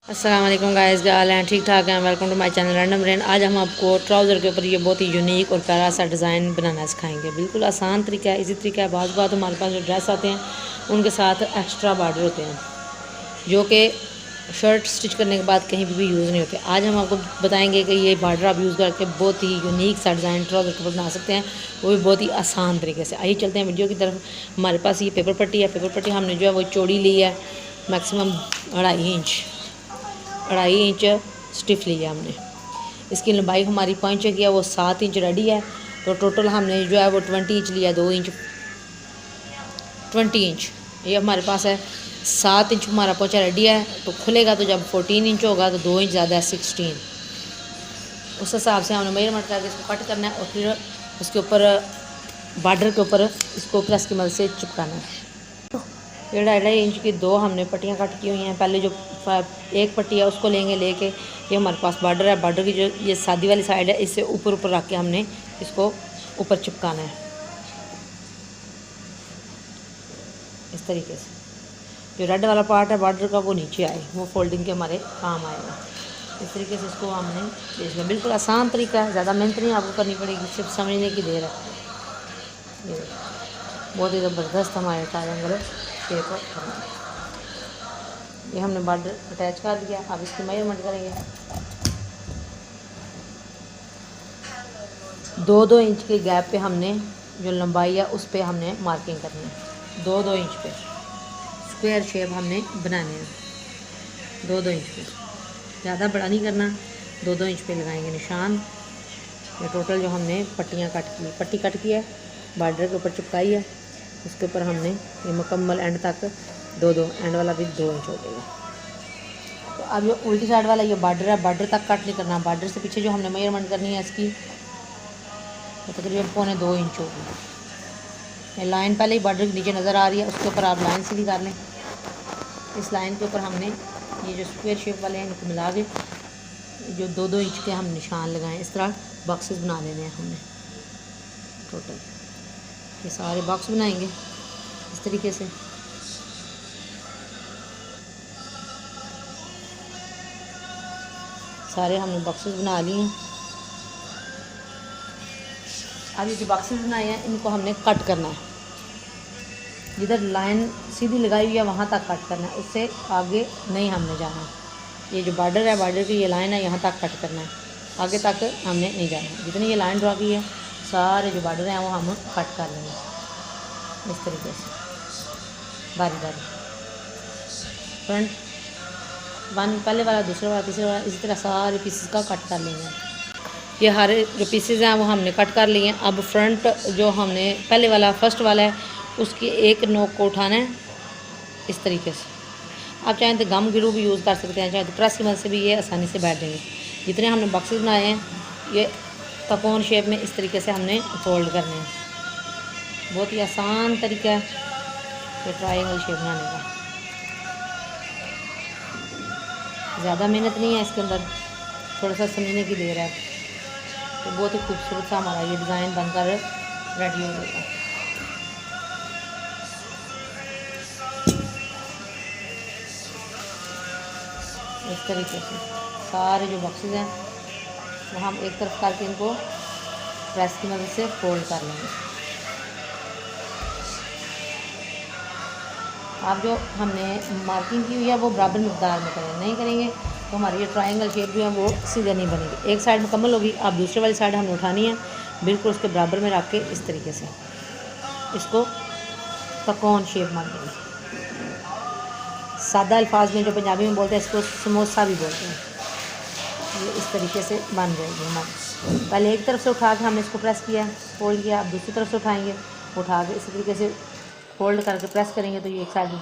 अस्सलाम वालेकुम गाइस, क्या हाल हैं? ठीक ठाक हैं। Welcome to my channel random rain. आज हम आपको ट्राउज़र के ऊपर ये बहुत ही यूनिक और प्यारा सा डिज़ाइन बनाना सिखाएंगे। बिल्कुल आसान तरीका है, इजी तरीका है। बाज़ बात हमारे पास जो ड्रेस आते हैं उनके साथ एक्स्ट्रा बॉर्डर होते हैं जो कि शर्ट स्टिच करने के बाद कहीं भी यूज़ नहीं होते। आज हम आपको बताएंगे कि ये बॉर्डर आप यूज़ करके बहुत ही यूनिक सा डिज़ाइन ट्राउज़र के ऊपर बना सकते हैं, वो भी बहुत ही आसान तरीके से। आइए चलते हैं वीडियो की तरफ। हमारे पास ये पेपर पट्टी है। पेपर पट्टी हमने जो है वो चौड़ी ली है, मैक्सिमम 2.5 इंच स्टिफ लिया हमने। इसकी लंबाई हमारी 5 इंच की है, वो 7 इंच रेडी है। तो टोटल हमने जो है वो 20 इंच लिया, 2 इंच 20 इंच ये हमारे पास है। 7 इंच हमारा पोंचा रेडी है, तो खुलेगा तो जब 14 इंच होगा तो 2 इंच ज़्यादा है 16। उस हिसाब से हमने मेजरमेंट करके इसको कट करना है और फिर उसके ऊपर बॉर्डर के ऊपर इसको प्रेस की मदद से चिपकाना है। 2.5 इंच की दो हमने पट्टियाँ कट की हुई हैं। पहले जो एक पट्टी है उसको लेके ये हमारे पास बॉर्डर है। बॉर्डर की जो ये सादी वाली साइड है, इससे ऊपर रख के हमने इसको ऊपर चिपकाना है इस तरीके से। जो रेड वाला पार्ट है बॉर्डर का वो नीचे आए, वो फोल्डिंग के हमारे काम आएगा। इस तरीके से इसको हमने देखना। बिल्कुल आसान तरीका है, ज़्यादा मेहनत नहीं आपको करनी पड़ेगी, सिर्फ समझने की देर है। ये बहुत ही ज़बरदस्त हमारे ट्रायंगल शेप करना। ये हमने बॉर्डर अटैच कर दिया। अब इसकी मेजरमेंट करेंगे। 2-2 इंच के गैप पे हमने जो लंबाई है उस पे हमने मार्किंग करनी है। 2-2 इंच पे स्क्वायर शेप हमने बनाने हैं। 2-2 इंच पे, ज़्यादा बड़ा नहीं करना। 2-2 इंच पे लगाएंगे निशान। ये टोटल जो हमने पट्टियाँ पट्टी कट की है, बॉर्डर के ऊपर चिपकाई है, उसके ऊपर हमने ये मुकम्मल एंड तक 2-2, एंड वाला भी 2 इंच हो जाएगा। तो अब ये उल्टी साइड वाला ये बॉर्डर है, बॉर्डर तक कट नहीं करना। बॉर्डर से पीछे जो हमने मेजरमेंट करनी है इसकी, तो तकरीबन 2.25 इंच होगी। ये लाइन पहले ही बॉर्डर के नीचे नज़र आ रही है, उसके ऊपर आप लाइन सीधी कर लें। इस लाइन के ऊपर हमने ये जो स्क्वायर शेप वाले हैं इनको मिला के जो 2-2 इंच के हम निशान लगाएं। इस तरह बॉक्सेस बना लेने हैं हमने। टोटल ये सारे बॉक्स बनाएंगे इस तरीके से। सारे हमने बॉक्सेस बना लिए हैं। अब ये जो बॉक्सेस बनाए हैं इनको हमने कट करना है। जिधर लाइन सीधी लगाई हुई है वहाँ तक कट करना है, उससे आगे नहीं हमने जाना है। ये जो बॉर्डर है, बॉर्डर की ये लाइन है, यहाँ तक कट करना है, आगे तक हमने नहीं जाना है। जितनी ये लाइन ड्रा की है सारे जो बॉर्डर हैं वो हम कट कर लेंगे इस तरीके से, बारी बारी। फ्रंट वन पहले वाला, दूसरा वाला, तीसरा वाला, इसी तरह सारे पीसेस का कट कर लेंगे। ये हर जो पीसेस हैं वो हमने कट कर लिए हैं। अब फ्रंट जो हमने पहले वाला फर्स्ट वाला है उसकी एक नोक को उठाना है इस तरीके से। आप चाहें तो गम ग्लू भी यूज़ कर सकते हैं, चाहे तो प्रेस की मदद से भी ये आसानी से बैठ जाएंगे। जितने हमने बॉक्सेस बनाए हैं ये तपोन शेप में इस तरीके से हमने फोल्ड करने हैं। बहुत ही आसान तरीका है ये ट्रायंगल शेप बनाने का, ज़्यादा मेहनत नहीं है इसके अंदर, थोड़ा सा समझने की देर है। तो बहुत ही खूबसूरत सा हमारा ये डिज़ाइन बनकर रेडी हो जाएगा। इस तरीके से सारे जो बॉक्सेस हैं वो हम एक तरफ करके इनको प्रेस की मदद से फोल्ड कर लेंगे। आप जो हमने मार्किंग की हुई है वो बराबर मकदार में करें, नहीं करेंगे तो हमारी ये ट्रायंगल शेप जो है वो सीधे नहीं बनेगी। एक साइड मुकम्मल होगी, अब दूसरे वाली साइड हमने उठानी है, बिल्कुल उसके बराबर में रख के इस तरीके से इसको तकोन शेप मान देंगे। सादा अल्फाज में जो पंजाबी में बोलते हैं इसको समोसा भी बोलते हैं। ये इस तरीके से बन जाएगी हमारी। पहले एक तरफ से उठा के हमने इसको प्रेस किया, फोल्ड किया। अब दूसरी तरफ से उठाएंगे, उठा के इसी तरीके से फोल्ड करके प्रेस करेंगे तो ये एक साइड में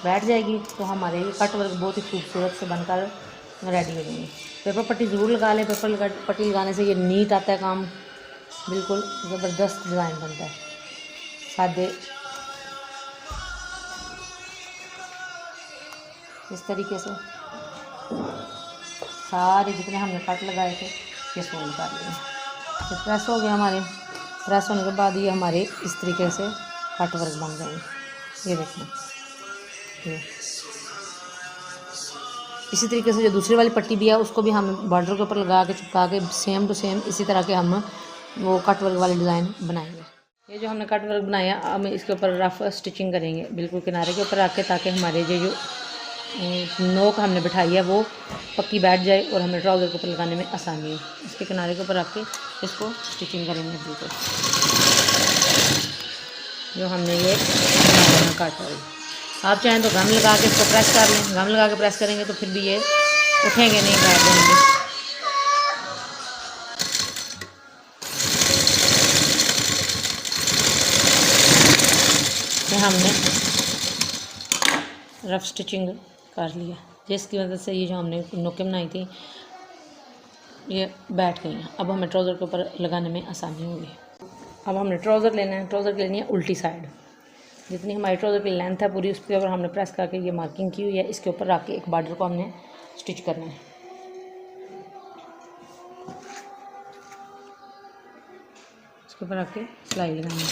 बैठ जाएगी। तो हमारे ये कट वर्क बहुत ही खूबसूरत से बनकर रेडी हो जाएंगे। पेपर पट्टी ज़रूर लगा लें। पेपर पट्टी लगाने से ये नीट आता है काम, बिल्कुल ज़बरदस्त डिज़ाइन बनता है। सादे इस तरीके से सारे जितने हमने कट लगाए थे ये फोल्ड कर लिए। तो प्रेस हो गया हमारे। प्रेस होने के बाद ये हमारे इस तरीके से कट वर्क बन जाएंगे। ये देखें, ये इसी तरीके से जो दूसरी वाली पट्टी भी है उसको भी हम बॉर्डर के ऊपर लगा के चिपका के सेम टू सेम इसी तरह के हम वो कट वर्क वाली डिज़ाइन बनाएंगे। ये जो हमने कट वर्क बनाया हम इसके ऊपर रफ स्टिचिंग करेंगे बिल्कुल किनारे के ऊपर रख के, ताकि हमारे जो नोक हमने बिठाई है वो पक्की बैठ जाए और हमें ट्राउज़र के ऊपर लगाने में आसानी हो। इसके किनारे के ऊपर रख के इसको स्टिचिंग करेंगे बिल्कुल जो हमने ये काट रही। आप चाहें तो गम लगा के इसको प्रेस कर लें, गम लगा के प्रेस करेंगे तो फिर भी ये उठेंगे नहीं, बैठ जाएंगे। ये हमने रफ स्टिचिंग कर लिया जिसकी वजह से ये जो हमने नोकें बनाई थी ये बैठ गई हैं। अब हमें ट्राउज़र के ऊपर लगाने में आसानी होगी। अब हमने ट्राउज़र लेना है, ट्राउज़र की लेनी है उल्टी साइड। जितनी हमारी ट्राउज़र की लेंथ है पूरी उसके ऊपर हमने प्रेस करके ये मार्किंग की हुई है, इसके ऊपर रख के एक बॉर्डर को हमने स्टिच करना है। इसके ऊपर रख के सिलाई लगानी है।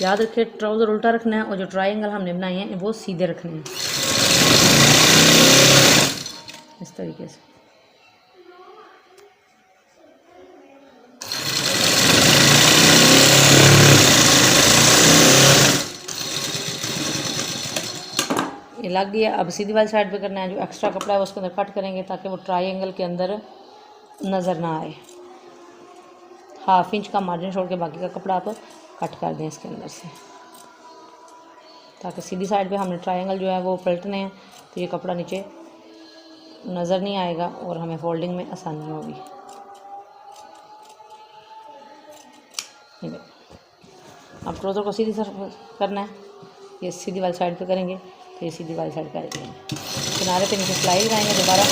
याद रखिए ट्राउज़र उल्टा रखना है और जो ट्रायंगल हमने बनाए हैं वो सीधे रखने हैं इस तरीके से। ये लग गया। अब सीधी वाली साइड पे करना है, जो एक्स्ट्रा कपड़ा है उसके अंदर कट करेंगे ताकि वो ट्रायंगल के अंदर नज़र ना आए। 1/2 इंच का मार्जिन छोड़ के बाकी का कपड़ा आप कट कर दें इसके अंदर से, ताकि सीधी साइड पे हमने ट्रायंगल जो है वो पलटने हैं तो ये कपड़ा नीचे नज़र नहीं आएगा और हमें फोल्डिंग में आसानी होगी। अब ट्राउज़र को सीधी तरफ करना है, ये सीधी वाली साइड पे करेंगे तो ये सीधी वाली साइड करेंगे। किनारे पे नीचे सिलाई लगाएंगे दोबारा।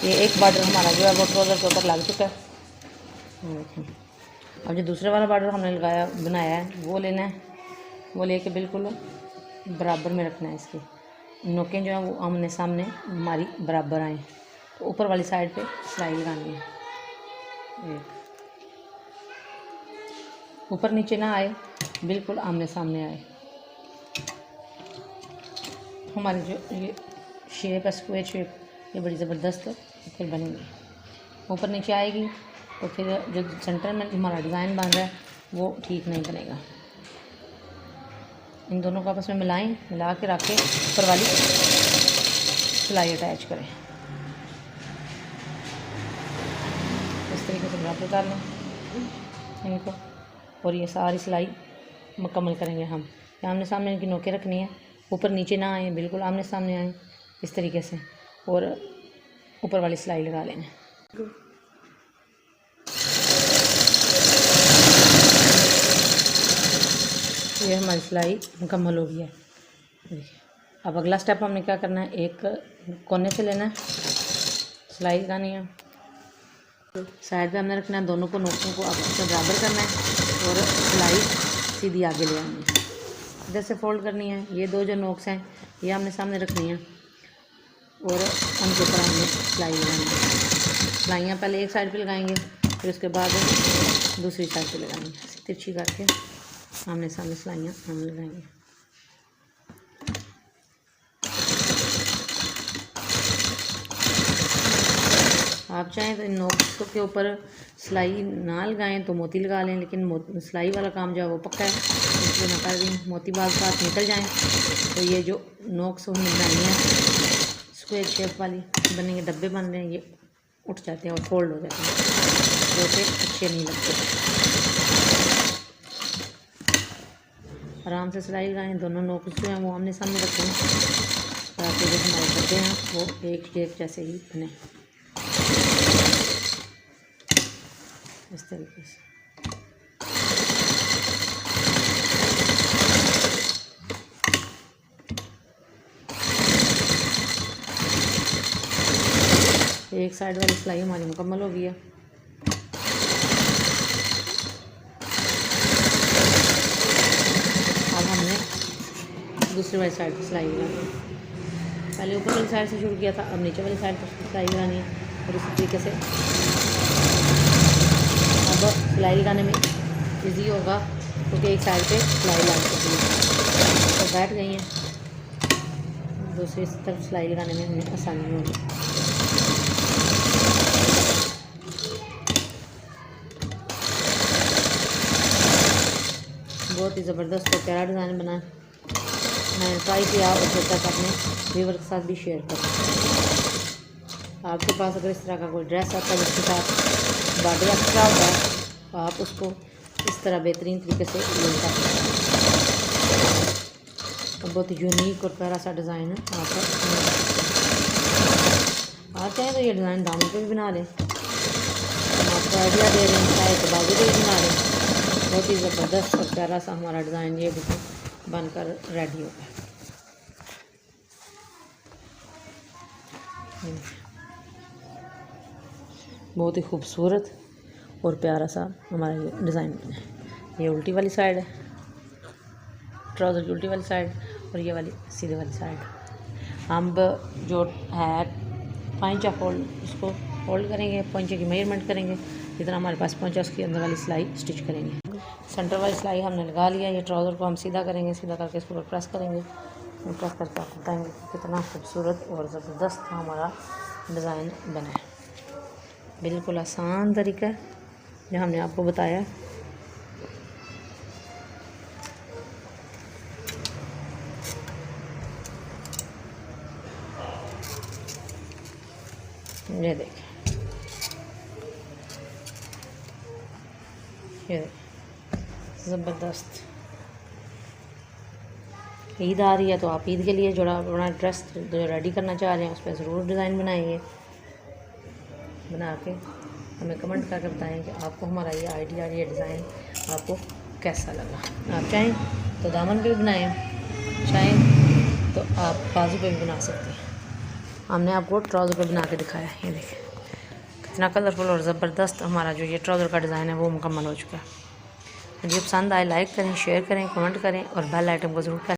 ये एक बॉर्डर हमारा जो है वो ट्राउज़र के ऊपर लग चुका है। अब जो दूसरे वाला बॉर्डर हमने बनाया है वो लेना है, वो लेके बिल्कुल बराबर में रखना है। इसके नोकें जो है वो आमने सामने हमारी बराबर आए, तो ऊपर वाली साइड पे सिलाई लगानी है। ऊपर नीचे ना आए, बिल्कुल आमने सामने आए। हमारी जो ये शेप है स्क्वायर शेप, ये बड़ी ज़बरदस्त फिर बनेगी। ऊपर नीचे आएगी तो फिर जो सेंटर में हमारा डिज़ाइन बन रहा है वो ठीक नहीं बनेगा। इन दोनों को आपस में मिला के रख के ऊपर वाली सिलाई अटैच करें। इस तरीके से बराबर कर लें इनको और ये सारी सिलाई मुकम्मल करेंगे हम। आमने सामने इनकी नोकें रखनी है, ऊपर नीचे ना आए, बिल्कुल आमने सामने आए इस तरीके से, और ऊपर वाली सिलाई लगा लेंगे। ये हमारी सिलाई मुकम्मल हो गई है। देखिए अब अगला स्टेप हमने क्या करना है, एक कोने से लेना है, सिलाई लगानी है, साइड पे हमने रखना है, दोनों को नोकों को आपस में बराबर करना है और सिलाई सीधी आगे ले आनी है। इधर से फोल्ड करनी है। ये दो जो नोक्स हैं ये हमने सामने रखनी है और उनके ऊपर हमने सिलाई लगानी है। सिलाइयाँ पहले एक साइड पे लगाएंगे, फिर उसके बाद दूसरी साइड पे लगाएंगे। तिरछी करके आमने सामने सिलाइयाँ हम लगाएंगे। आप चाहें तो इन नोक्स के ऊपर सिलाई ना लगाएं तो मोती लगा लें, लेकिन सिलाई वाला काम जो है वो पक्का है, इसलिए मैं कर रही हूँ। मोती बाल साथ निकल जाएं तो ये जो नोक्स हमने बनाई हैं स्क्वायर शेप वाली बनेंगे, डब्बे बन रहे हैं, ये उठ जाते हैं और फोल्ड हो जाते हैं, जो कि अच्छे नहीं लगते। आराम से सिलाई लगाएं, दोनों नोक्स जो हैं वो आमने सामने रखें ताकि जो हमारे डब्बे हैं वो एक शेप जैसे ही बने इस तरीके से। एक साइड वाली सिलाई हमारी मुकम्मल हो गई है। अब हमने दूसरी वाली साइड पर सिलाई लगानी है। पहले ऊपर वाली साइड से शुरू किया था, अब नीचे वाली साइड पर सिलाई लगानी है और इसी तरीके से अब अब सिलाई लगाने में इजी होगा क्योंकि एक साइड पे सिलाई लग चुकी है तो बैठ गई हैं, दूसरी तरफ सिलाई लगाने में हमें आसानी होगी। बहुत ही ज़बरदस्त और प्यारा डिज़ाइन बना है, मैंने ट्राई किया और सोचा कि अपने व्यूअर के साथ भी शेयर करूँ। आपके पास अगर इस तरह का कोई ड्रेस आता है जिसके साथ बॉर्डर एक्स्ट्रा होता है तो आप उसको इस तरह बेहतरीन तरीके से यूज कर सकते हैं। और बहुत यूनिक और प्यारा सा डिज़ाइन है। आप चाहें तो ये डिज़ाइन दामन पे भी बना लें, हम आपको आइडिया दे रहे हैं, चाहे तो बाजू पे भी बना लें। बहुत ही ज़बरदस्त और प्यारा सा हमारा डिज़ाइन ये बनकर रेडी हो गया। बहुत ही खूबसूरत और प्यारा सा हमारा ये डिज़ाइन बना है। ये उल्टी वाली साइड है, ट्राउज़र की उल्टी वाली साइड और ये वाली सीधे वाली साइड। हम जो है पंचा होल्ड उसको होल्ड करेंगे, पंचे की मेजरमेंट करेंगे, जितना हमारे पास पंचा उसकी अंदर वाली सिलाई स्टिच करेंगे। सेंटर वाली सिलाई हमने लगा लिया। ये ट्राउज़र को हम सीधा करेंगे, सीधा करके इसको ऊपर प्रेस करेंगे। प्रेस करके आपको बताएंगे कितना खूबसूरत और ज़बरदस्त हमारा डिज़ाइन बना है। बिल्कुल आसान तरीका है जो हमने आपको बताया। ये देखिए, ये ज़बरदस्त। ईद आ रही है तो आप ईद के लिए जोड़ा अपना ड्रेस जो रेडी करना चाह रहे हैं उस पर ज़रूर डिज़ाइन बनाइए। बना के हमें कमेंट करके बताएं कि आपको हमारा ये आइडिया, ये डिज़ाइन आपको कैसा लगा। आप चाहें तो दामन पे भी बनाएं, चाहें तो आप बाजू पे भी बना सकते हैं। हमने आपको ट्राउज़र पे बना के दिखाया। ये देखिए कितना कलरफुल और ज़बरदस्त हमारा जो ये ट्राउज़र का डिज़ाइन है वो मुकम्मल हो चुका है। मुझे पसंद आए लाइक करें, शेयर करें, कमेंट करें और बेल आइटम को ज़रूर